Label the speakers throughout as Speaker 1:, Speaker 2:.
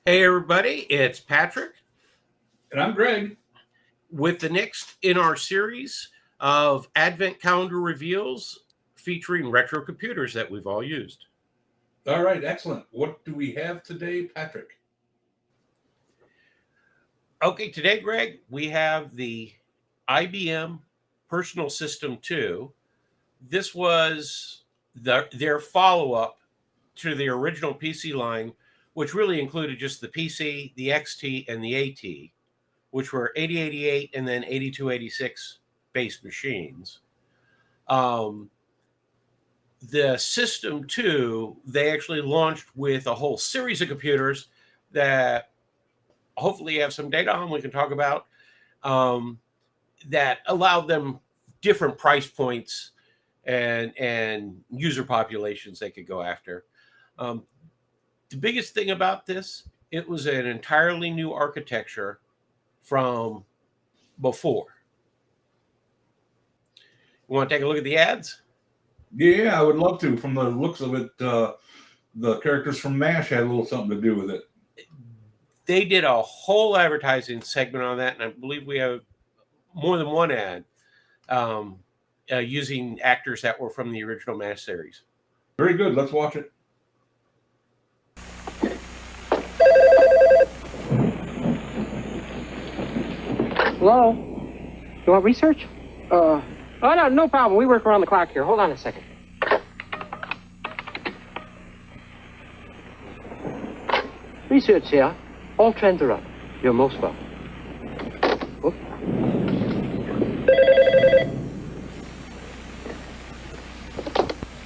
Speaker 1: Hey, everybody, it's Patrick.
Speaker 2: And I'm Greg.
Speaker 1: With the next in our series of Advent Calendar Reveals featuring retro computers that we've all used.
Speaker 2: All right, excellent. What do we have today, Patrick?
Speaker 1: Okay, today, Greg, we have the IBM Personal System 2. This was their follow-up to the original PC line, which really included just the PC, the XT, and the AT, which were 8088 and then 8286 based machines. The System 2, they actually launched with a whole series of computers that hopefully you have some data on we can talk about, that allowed them different price points and user populations they could go after. The biggest thing about this, it was an entirely new architecture from before. You want to take a look at the ads?
Speaker 2: Yeah, I would love to. From the looks of it, the characters from MASH had a little something to do with it.
Speaker 1: They did a whole advertising segment on that, and I believe we have more than one ad using actors that were from the original MASH series.
Speaker 2: Very good. Let's watch it.
Speaker 3: Hello? You want research? Oh, no problem. We work around the clock here. Hold on a second. Research here. All trends are up. You're most welcome. Oh.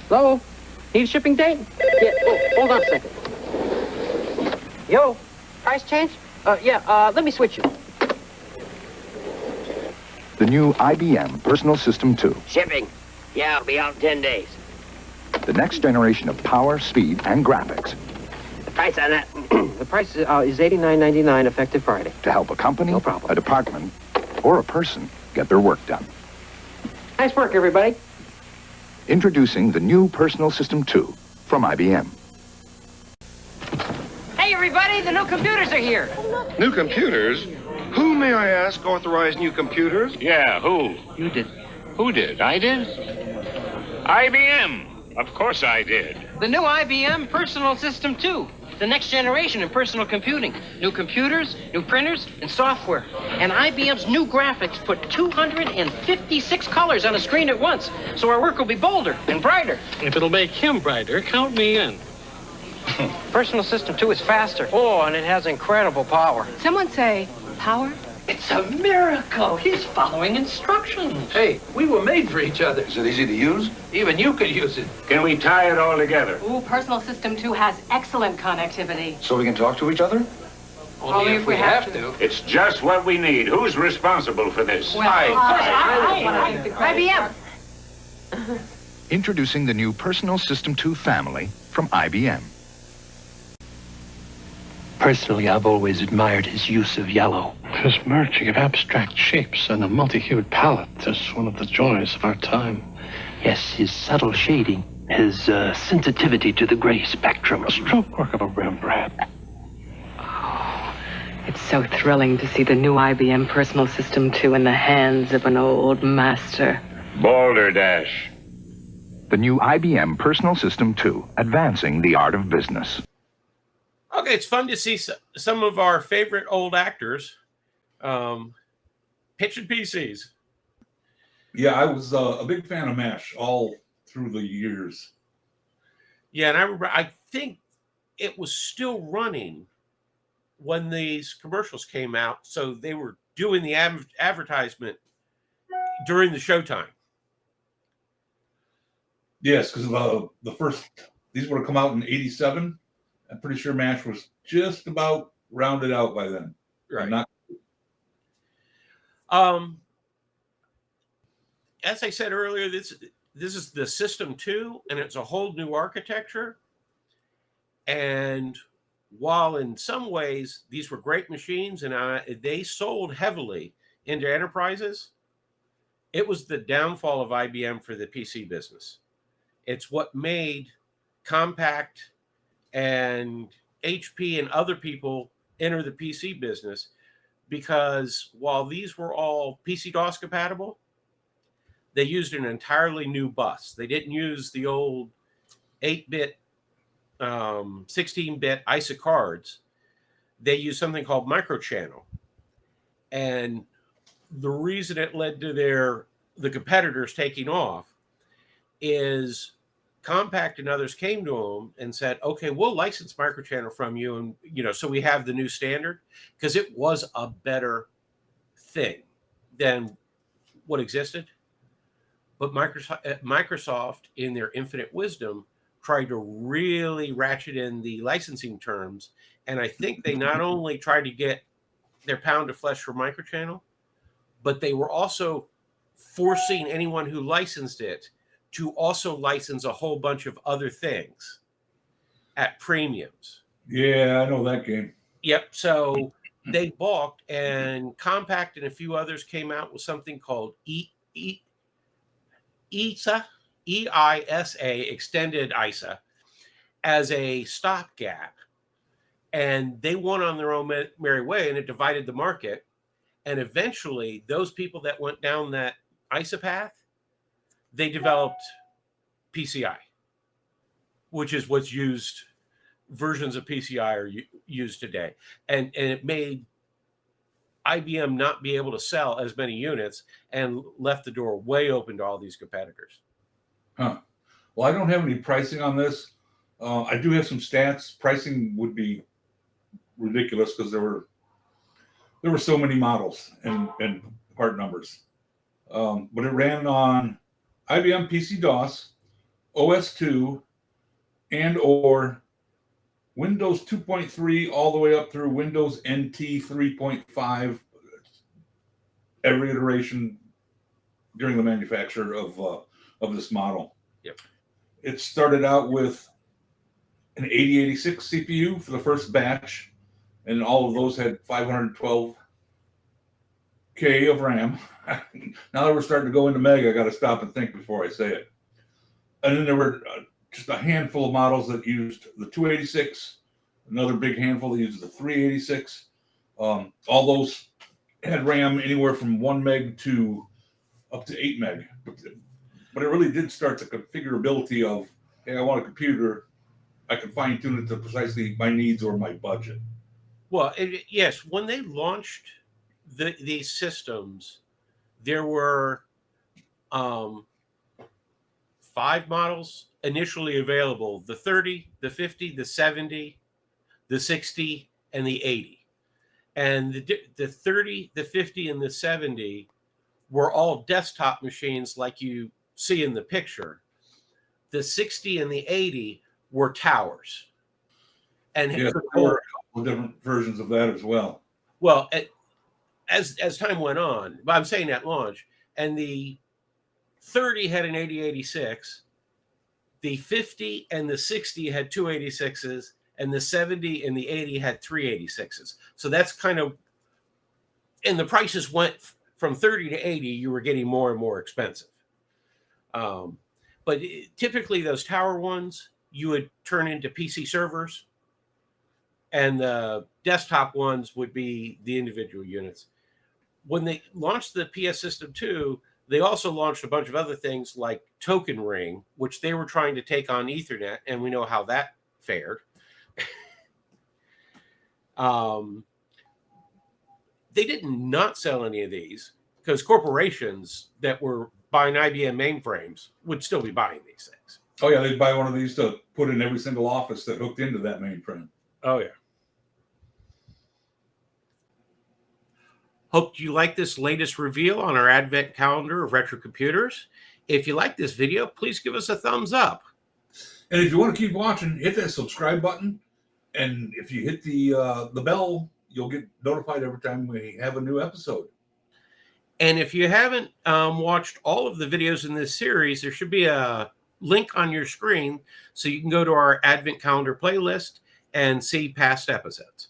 Speaker 3: Hello? Need a shipping date? Yeah. Oh, hold on a second. Yo, price change? Let me switch you.
Speaker 4: The new IBM Personal System 2.
Speaker 3: Shipping. Yeah, I'll be out in 10 days.
Speaker 4: The next generation of power, speed, and graphics
Speaker 3: The price on that? The price is $89.99 effective Friday.
Speaker 4: to help a company,
Speaker 3: No problem.
Speaker 4: a department, or a person get their work done.
Speaker 3: Nice work, everybody.
Speaker 4: Introducing the new Personal System 2 from IBM.
Speaker 3: Hey, everybody, the new computers are here.
Speaker 5: New computers? Who, may I ask, authorized new computers?
Speaker 6: Yeah, who?
Speaker 3: You did.
Speaker 6: Who did? I did? IBM. Of course I did.
Speaker 3: The new IBM Personal System 2. The next generation in personal computing. New computers, new printers, and software. And IBM's new graphics put 256 colors on a screen at once, so our work will be bolder and brighter.
Speaker 7: If it'll make him brighter, count me in.
Speaker 3: Personal System 2 is faster. Oh, and it has incredible power.
Speaker 8: Someone say, power?
Speaker 3: It's a miracle. He's following instructions.
Speaker 7: Hey, we were made for each other.
Speaker 5: Is it easy to use?
Speaker 7: Even you could use it.
Speaker 6: Can we tie it all together?
Speaker 8: Ooh, Personal System 2 has excellent connectivity.
Speaker 5: So we can talk to each other?
Speaker 7: Only if we have to.
Speaker 6: It's just what we need. Who's responsible for this?
Speaker 8: IBM.
Speaker 4: Introducing the new Personal System 2 family from IBM.
Speaker 9: Personally, I've always admired his use of yellow.
Speaker 7: His merging of abstract shapes and a multi-hued palette is one of the joys of our time.
Speaker 9: Yes, his subtle shading, his sensitivity to the gray spectrum.
Speaker 7: A stroke work of a Rembrandt.
Speaker 8: It's so thrilling to see the new IBM Personal System 2 in the hands of an old master.
Speaker 6: Balderdash.
Speaker 4: The new IBM Personal System 2, advancing the art of business.
Speaker 1: Okay, it's fun to see some of our favorite old actors pitching PCs.
Speaker 2: Yeah, I was a big fan of MASH all through the years.
Speaker 1: Yeah, and I remember, I think it was still running when these commercials came out, so they were doing the advertisement during the showtime.
Speaker 2: Yes, because the first, these would have come out in 87. I'm pretty sure MASH was just about rounded out by then.
Speaker 1: Right.
Speaker 2: Not.
Speaker 1: As I said earlier, this is the System 2, and it's a whole new architecture. And while in some ways these were great machines and they sold heavily into enterprises, it was the downfall of IBM for the PC business. It's what made compact and HP and other people enter the PC business because while these were all PC-DOS compatible, they used an entirely new bus. They didn't use the old 8-bit, 16-bit ISA cards. They used something called microchannel. And the reason it led to the competitors taking off is Compaq and others came to them and said, okay, we'll license microchannel from you. And, so we have the new standard, because it was a better thing than what existed. But Microsoft, in their infinite wisdom, tried to really ratchet in the licensing terms. And I think they not only tried to get their pound of flesh for microchannel, but they were also forcing anyone who licensed it to also license a whole bunch of other things at premiums.
Speaker 2: Yeah, I know that game.
Speaker 1: Yep. So they balked, and Compaq and a few others came out with something called EISA, EISA, extended ISA, as a stopgap. And they went on their own merry way, and it divided the market. And eventually, those people that went down that ISA path, they developed PCI, which is what's used. Versions of PCI are used today. And it made IBM not be able to sell as many units and left the door way open to all these competitors.
Speaker 2: Huh. Well, I don't have any pricing on this. I do have some stats. Pricing would be ridiculous because there were so many models and part numbers. But it ran on IBM PC-DOS, OS2, and or Windows 2.3 all the way up through Windows NT 3.5, every iteration during the manufacture of this model.
Speaker 1: Yep. It
Speaker 2: started out with an 8086 CPU for the first batch, and all of those had 512K of RAM. Now that we're starting to go into Meg, I got to stop and think before I say it. And then there were just a handful of models that used the 286, another big handful that used the 386. All those had RAM anywhere from 1 meg to up to 8 meg. But it really did start the configurability of, hey, I want a computer. I can fine tune it to precisely my needs or my budget.
Speaker 1: Well, yes, when they launched these systems, there were 5 models initially available: the 30, the 50, the 70, the 60, and the 80. And the 30, the 50, and the 70 were all desktop machines like you see in the picture. The 60 and the 80 were towers. And
Speaker 2: yeah, there were a couple of different versions of that as well.
Speaker 1: Well, as time went on, but I'm saying at launch, and the 30 had an 8086, the 50 and the 60 had 286s, and the 70 and the 80 had 386s. So that's kind of, and the prices went from 30 to 80, you were getting more and more expensive. But typically those tower ones, you would turn into PC servers, and the desktop ones would be the individual units. When they launched the PS System 2, they also launched a bunch of other things like Token Ring, which they were trying to take on Ethernet, and we know how that fared. They did not sell any of these because corporations that were buying IBM mainframes would still be buying these things.
Speaker 2: Oh, yeah, they'd buy one of these to put in every single office that hooked into that mainframe.
Speaker 1: Oh, yeah. Hope you like this latest reveal on our advent calendar of retro computers. If you like this video, please give us a thumbs up.
Speaker 2: And if you want to keep watching, hit that subscribe button. And if you hit the bell, you'll get notified every time we have a new episode.
Speaker 1: And if you haven't watched all of the videos in this series, there should be a link on your screen so you can go to our advent calendar playlist and see past episodes.